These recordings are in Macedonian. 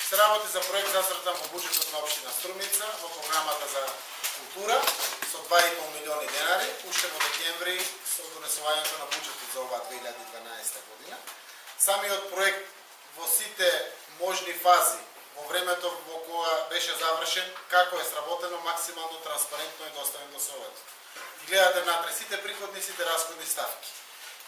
се работи за проект зацртан во буџетот на општина Струмица во програмата за култура со 2,5 милиони денари, уште во декември со донесувањето на буџетот за оваа 2012 година. Самиот проект во сите можни фази во времето во кога беше завршен, како е сработено максимално транспарентно и доставен до Советот. Гледате внатре сите приходни, сите расходни ставки.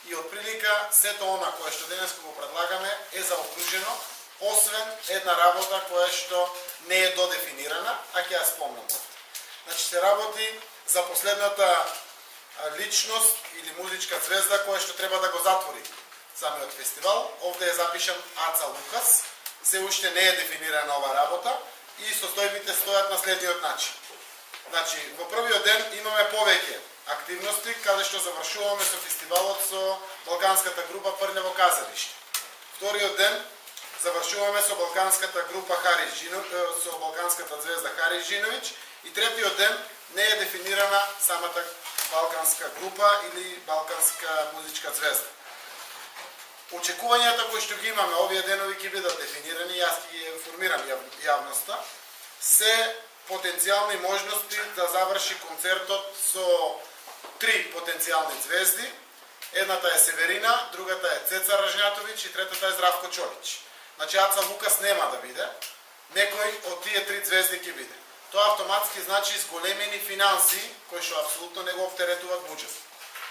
И од прилика сето она кое што денес го предлагаме е заокружено, освен една работа која што не е додефинирана, а ќе ја спомнам. Значи се работи за последната личност или музичка звезда која што треба да го затвори самиот фестивал. Овде е запишан Аца Лукас. Се уште не е дефинирана ова работа и состојбите стојат на следниот начин. Значи, во првиот ден имаме повеќе активности, каде што завршуваме со фестивалот со балканската група Прљаво казалиште. Вториот ден завршуваме со балканската група со балканската звезда Харис Жиновиќ и третиот ден не е дефинирана самата балканска група или балканска музичка звезда. Очекувањата кои што ги имаме овие денови ќе бидат дефинирани, јас ќе ги информирам јавноста, се потенцијални можности да заврши концертот со 3 потенцијални звезди. Едната е Северина, другата е Цеца Ражњатовиќ и третата е Здравко Ќолич. Значи Аца Лукас нема да биде, некој од тие 3 звезди ќе биде. Тоа автоматски значи зголемени финанси кои што апсолутно не го оптеретуваат буџет.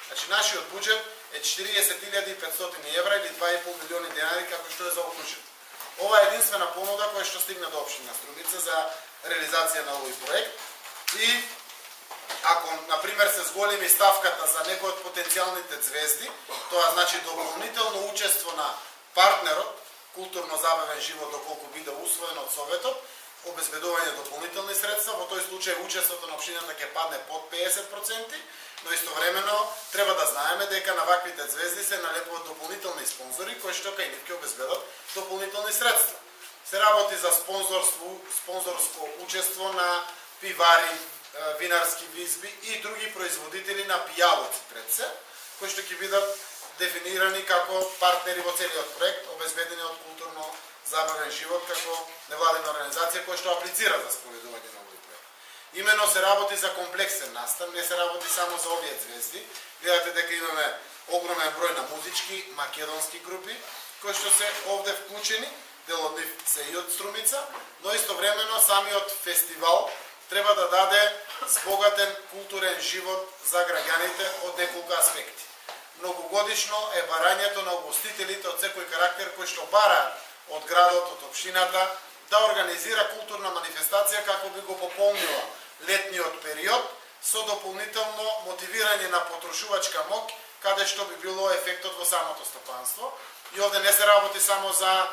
Значи нашиот буџет е 40.500 евра или 2,5 милиони денари како што е заокружен. Ова е единствена понуда која што стигна до општина Струмица за реализација на овој проект и ако например се зголеми ставката за некој од потенцијалните звезди, тоа значи дополнително учество на партнерот, културно-забавен живот доколку биде усвоен од Советот, обезбедување дополнителни средства, во тој случај учеството на општината ќе падне под 50%, но истовремено треба да знаеме дека на ваквите звезди се налепуваат дополнителни спонзори кои што кај нив ќе обезбедат дополнителни средства. Се работи за спонзорско учество на пивари, винарски визби и други производители на пијалоци пред се, кои што ќе бидат дефинирани како партнери во целиот проект, обезбедени од културно-забавен живот како невладина организација која што аплицира за споведување на овој проект. Имено се работи за комплексен настан, не се работи само за овие звезди. Гледате дека имаме огромен број на музички македонски групи кои што се овде вклучени, дел од нив се и од Струмица, но истовремено самиот фестивал треба да даде збогатен културен живот за граѓаните од неколку аспекти. Многогодишно е барањето на угостителите од секој карактер кои што бараат од градот, од општината, да организира културна манифестација како би го пополнила летниот период со дополнително мотивирање на потрошувачка моќ, каде што би било ефектот во самото стопанство. И овде не се работи само за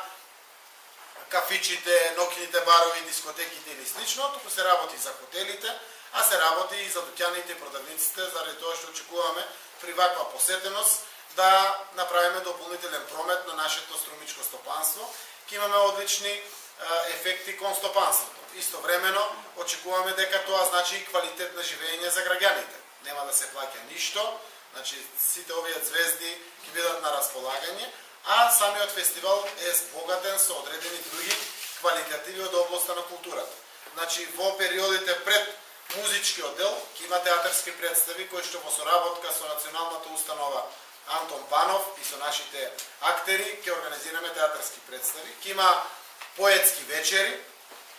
кафичите, ноќните барови, дискотеките или слично, туку се работи за хотелите, а се работи и за дуќаните и продавниците, заради тоа што очекуваме при ваква посетеност да направиме дополнителен промет на нашето струмичко стопанство. Ќе имаме одлични ефекти кон стопанството. Истовремено очекуваме дека тоа значи и квалитет на живење за граѓаните. Нема да се плаќа ништо, значи сите овие звезди ќе бидат на располагање, а самиот фестивал е збогатен со одредени други квалитативи од областа на културата. Значи во периодите пред музичкиот дел ќе има театарски представи кои што во соработка со националната установа Антон Панов и со нашите актери ќе организираме театарски представи. Ќе има поетски вечери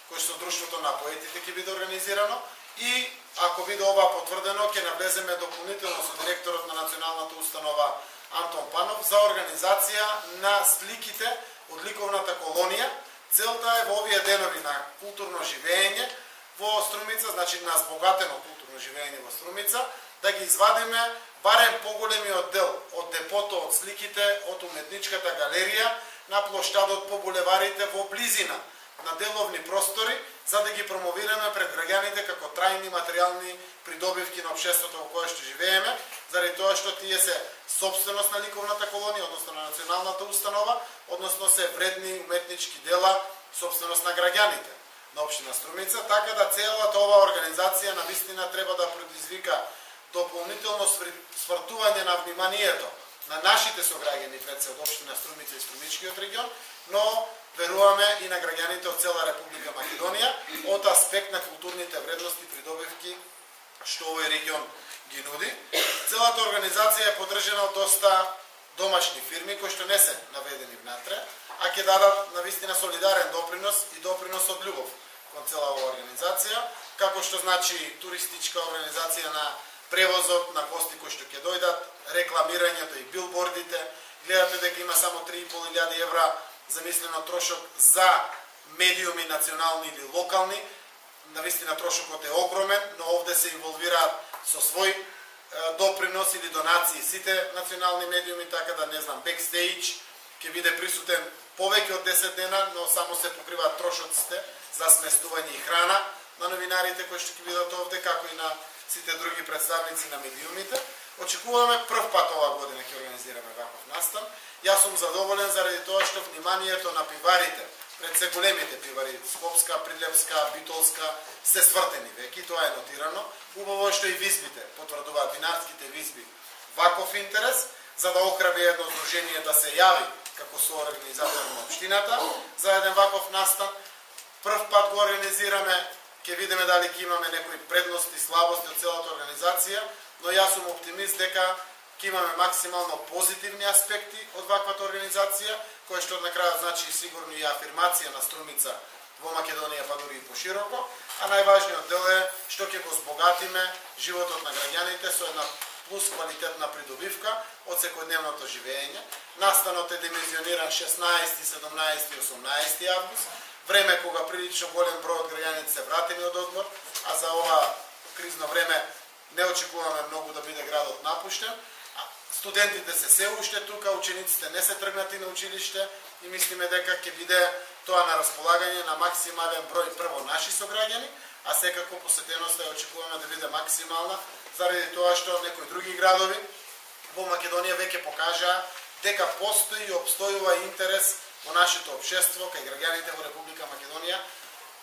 кои што Друштвото на поетите ќе биде организирано и ако биде ова потврдено ќе навлеземе дополнително со директорот на националната установа Антон Панов за организација на сликите од ликовната колонија. Целта е во овие денови на културно живење во Струмица, значи на збогатено културно живење во Струмица, да ги извадиме барем поголемиот дел од депото од сликите од уметничката галерија на плоштадот по булеварите во близина на деловни простори, за да ги промовираме пред граѓаните како трајни материјални придобивки на општеството во кое што живееме, заради тоа што тие се собственост на ликовната колонија, односно на националната установа, односно се вредни уметнички дела, собственост на граѓаните на општина Струмица, така да целата оваа организација навистина треба да предизвика дополнително свртување на вниманието на нашите сограѓани пред се од општина Струмица и Струмичкиот регион, но веруваме и на граѓаните од цела Република Македонија од аспект на културните вредности и придобивки што овој регион ги нуди. Целата организација е поддржана од доста домашни фирми кои што не се наведени внатре, а ќе дадат навистина солидарен допринос и допринос од љубов кон цела оваа организација, како што значи туристичка организација на превозот на гости кои што ќе дојдат, рекламирањето и билбордите. Гледате дека има само 3.500 евра замислено трошок за медиуми национални или локални. Навистина трошокот е огромен, но овде се инволвираат со свој допринос или донации сите национални медиуми, така да не знам, бекстејдж ќе биде присутен повеќе од 10 дена, но само се покриваат трошоците за сместување и храна на новинарите кои што ќе бидат овде, како и на сите други представници на медиумите. Очекуваме прв пат оваа година ќе организираме ваков настан. Јас сум задоволен заради тоа што вниманието на пиварите, пред се големите пивари, Скопска, Прилепска, Битолска, се свртени веќе, тоа е нотирано. Убаво што и визбите потврдуваат, винарските визби, ваков интерес, за да охрабри едно здружение да се јави како соорганизатор на општината за еден ваков настан. Прв пат го организираме, ќе видиме дали ќе имаме некои предности, слабости од целата организација, но јас сум оптимист дека ќе имаме максимално позитивни аспекти од ваквата организација, која што на крајот значи сигурно и афирмација на Струмица во Македонија, па дури и пошироко, а најважниот дел е што ќе го збогатиме животот на граѓаните со една плюс квалитетна придобивка од секојдневното живење. Настанот е димензиониран 16, 17 и 18 август, време кога прилично голем број од граѓаните се вратени од одмор, а за ова кризно време не очекуваме многу да биде градот напуштен. Студентите се уште тука, учениците не се тргнати на училиште и мислиме дека ќе биде тоа на располагање на максимален број прво наши сограѓани, а секако посетеноста ја очекуваме да биде максимална, заради тоа што некои други градови во Македонија веќе покажаа дека постои и обстојува интерес во нашето општество кај граѓаните во Република Македонија,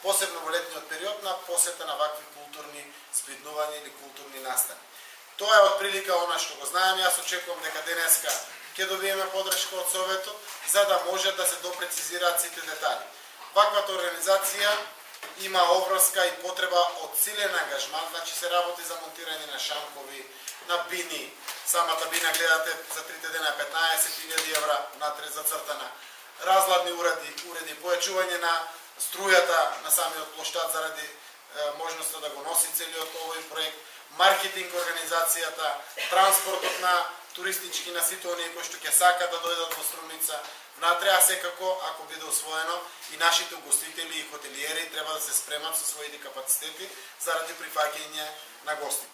посебно во летниот период на посета на вакви културни збиднувања или културни настани. Тоа е од прилика она што го знаем. Јас очекувам дека денеска ќе добиеме подршка од Советот за да може да се допрецизираат сите детали. Ваквата организација има обврска и потреба од силен ангажман, значи се работи за монтирање на шанкови, на бини. Самата бина гледате за 3 дена 15.000 евра внатре зацртана. Разладни уреди, појачување на струјата на самиот плоштад заради можноста да го носи целиот овој проект, маркетинг организацијата, транспортот на туристички на сите оние кои што ќе сакат да дојдат во Струмица внатре, а секако, ако биде усвоено, и нашите угостители и хотелиери треба да се спремат со своите капацитети заради прифаќање на гостите.